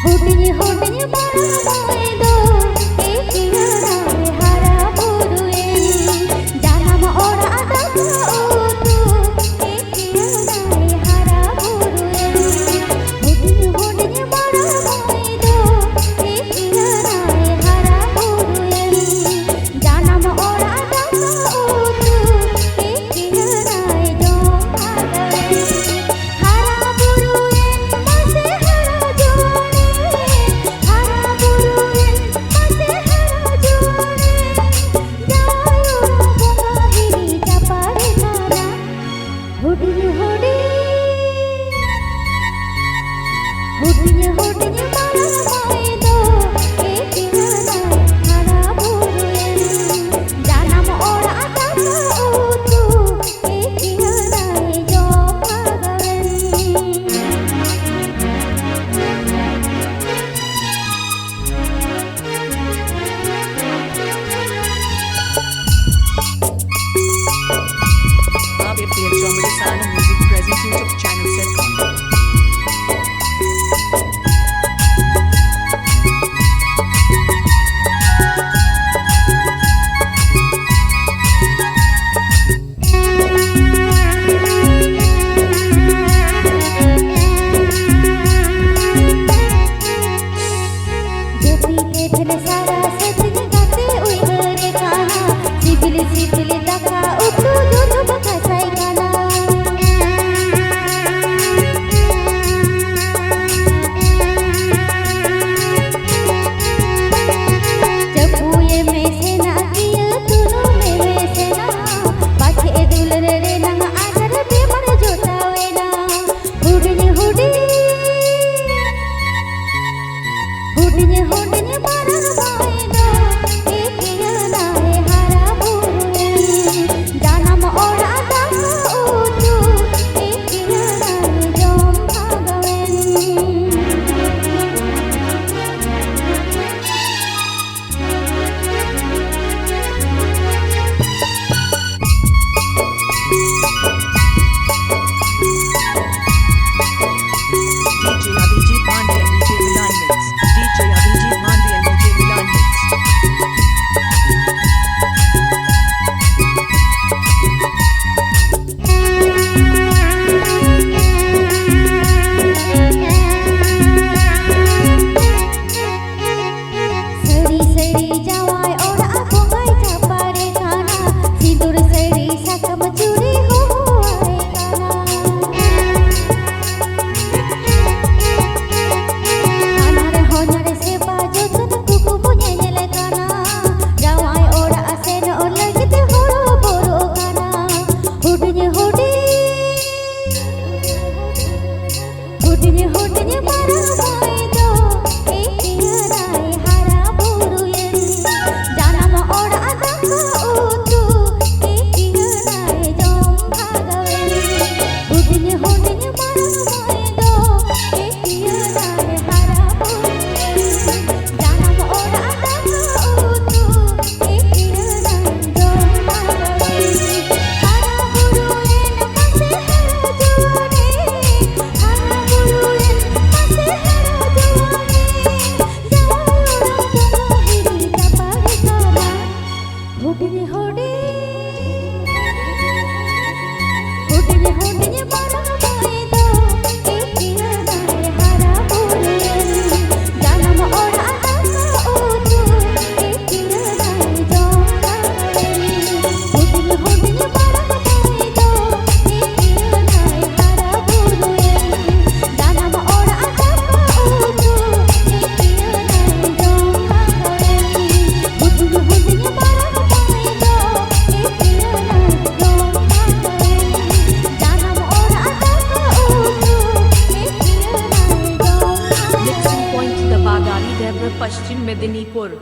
Hodinya hodinya barai do ekira hara buruin janam ora ada utu ekira hara buruin hodinya barai do ekira hara buruin janam ora ada utu ekira jom hara buruin masih hara jone hara buruin masih hara jone jayo bunga hiri capare nara hodinya barai do ekira hara buruin janam ora ada utu ekira jom आप अपने John Music present YouTube channel set content. hodinya barai do ekira hara buruin janam ora ada utu ekira jom bagawen DJ Abhijit Pandey and DJ Milan Mix. DJ Abhijit Pandey and DJ Milan Mix. seri seri jawai ora bungai capare kana sindur seri saka mencuri huai kana honare seba jotan kuku punya nyele kana jawai ora aseno lagi te horo boro kana hodinya barai do ekira hara buruin janam ora ada utu ekira jom bagawen hodinya barai do ekira hara buruin janam ora ada utu ekira jom bagawen hara buruin masih hara jone hara buruin masih hara jone jayo bunga hiri capare kana hodinya barai do ekira hara buruin janam ora ada utu ekira jom bagawen hodinya barai do ekira hara buruin janam ora ada utu ekira jom bagawen hodinya barai do ekira jom bagawen janam ora ada utu ekira jom Mixing point The Bagari Devra Paschim Medinipur.